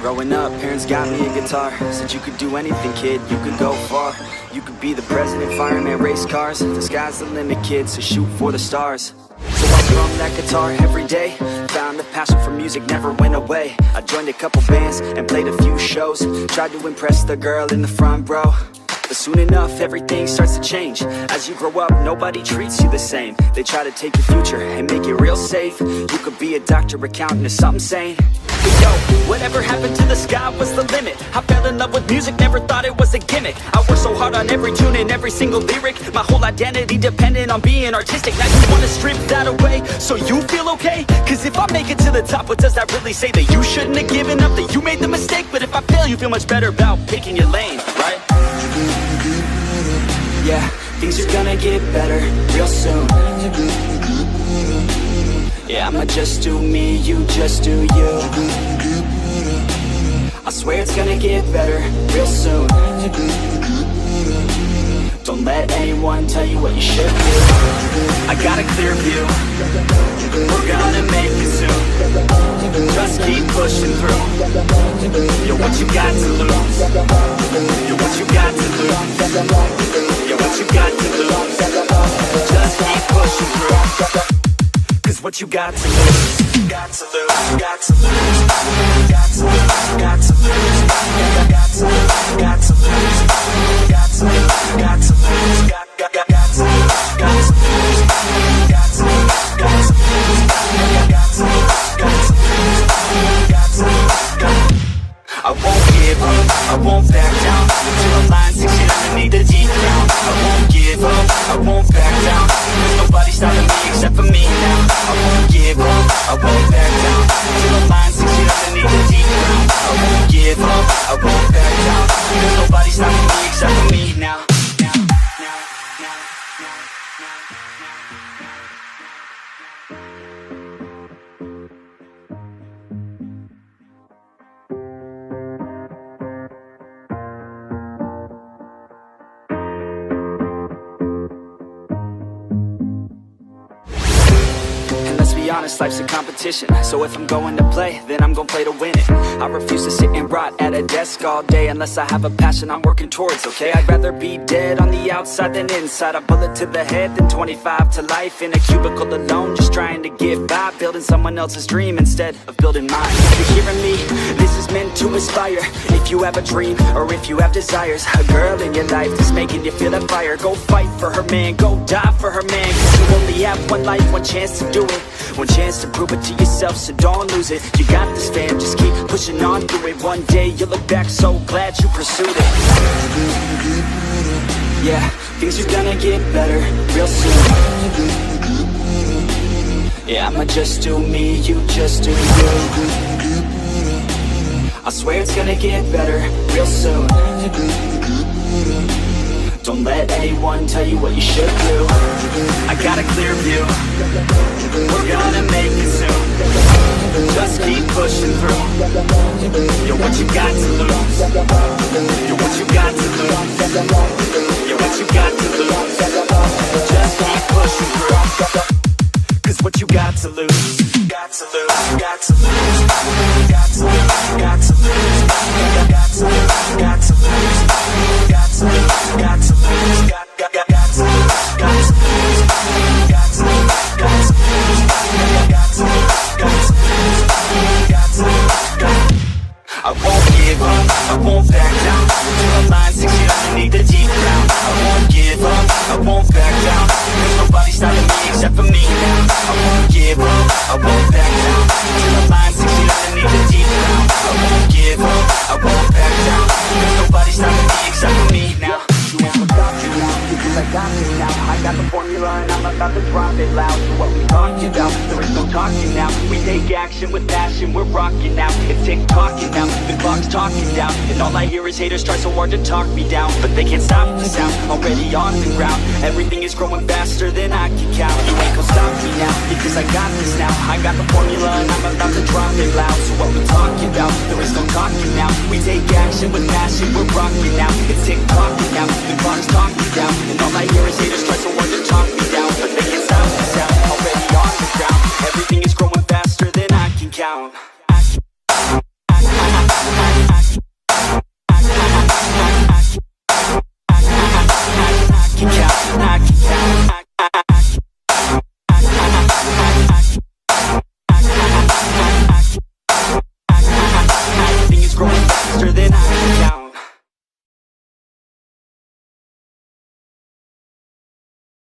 Growing up, parents got me a guitar. Said you could do anything, kid, you could go far. You could be the president, fireman, race cars. The sky's the limit, kid, so shoot for the stars. So I strummed that guitar every day. Found the passion for music never went away. I joined a couple bands and played a few shows. Tried to impress the girl in the front row. But soon enough, everything starts to change. As you grow up, nobody treats you the same. They try to take your future and make it real safe. You could be a doctor, accountant, or something sane. But yo, whatever happened to the sky was the limit. I fell in love with music, never thought it was a gimmick. I worked so hard on every tune and every single lyric. My whole identity depended on being artistic. Now you wanna strip that away, so you feel okay? Cause if I make it to the top, what does that really say? That you shouldn't have given up, that you made the mistake? But if I fail, you feel much better about picking your lane, right? Yeah, things are gonna get better real soon. Yeah, I'ma just do me, you just do you. I swear it's gonna get better real soon. Don't let anyone tell you what you should do. I got a clear view, we're gonna make it soon. Just keep pushing through. You're what you got to lose. You're what you got to lose. You're what you got to lose. Just keep pushing through. Cause what you got to lose, got to lose, got to lose, got to lose, got to lose, got to lose, got to lose, got to lose, got to lose, got to lose, got to lose, got to lose, got to lose, got to lose, got to lose, got to lose. I won't give up, I won't back down till the line 6 feet underneath the deep ground. I won't give up, I won't back down. There's nobody stopping me except for me now. I won't give up, I won't back down till the line 6 feet underneath the deep ground. I won't give up, I won't back down. There's nobody stopping me except for me now. Be honest, life's a competition. So if I'm going to play, then I'm gonna play to win it. I refuse to sit and rot at a desk all day unless I have a passion I'm working towards, okay? I'd rather be dead on the outside than inside. A bullet to the head than 25 to life in a cubicle alone, just trying to get by, building someone else's dream instead of building mine. If you're hearing me, this is meant to inspire. If you have a dream or if you have desires, a girl in your life that's making you feel that fire, go fight for her man, go die for her man. Cause you only have one life, one chance to do it, one chance to prove it to yourself, so don't lose it. You got this, fam, just keep pushing on through it. One day you'll look back so glad you pursued it. Yeah, things are gonna get better real soon. Yeah, I'ma just do me, you just do you. I swear it's gonna get better real soon. Don't let anyone tell you what you should do. I got a clear view, we're gonna make it soon. Just keep pushing through. You're what you got to lose. You're what you got to lose. You're what you got to lose. Just keep pushing through. Cause what you got to lose, got to lose, got to lose, got to lose, got to lose, got to lose, got to lose, got to lose, got to lose, got to lose, got to lose, got to lose, got to lose, got to lose, got to lose, got to lose. I won't give up, I won't back down till the line 6 feet underneath the deep ground. I won't give up, I won't back down. There's nobody stopping me except for me now. I won't give up, I won't back down till the line 6 feet underneath the deep ground. I won't give up, I won't back down. There's nobody stopping me except for me now. You won't stop you now, because I got this now. I got the formula and I'm about to drop it loud. So what we talking about? There is no talking now. We take action with passion, we're rocking now. It's tick-tocking now, the clock's talking down. And all I hear is haters try so hard to talk me down, but they can't stop the sound, already on the ground. Everything is growing faster than I can count. You ain't gon' stop me now, because I got this now. I got the formula and I'm about to drop it loud. So what we talking about? There is no talking now. We take action with passion, we're rocking now. It's tick-tocking now, the clock's talking down. And all I hear is haters try so hard to talk me down, but they can't stop the sound, already on the ground. Everything is growing faster than I can count.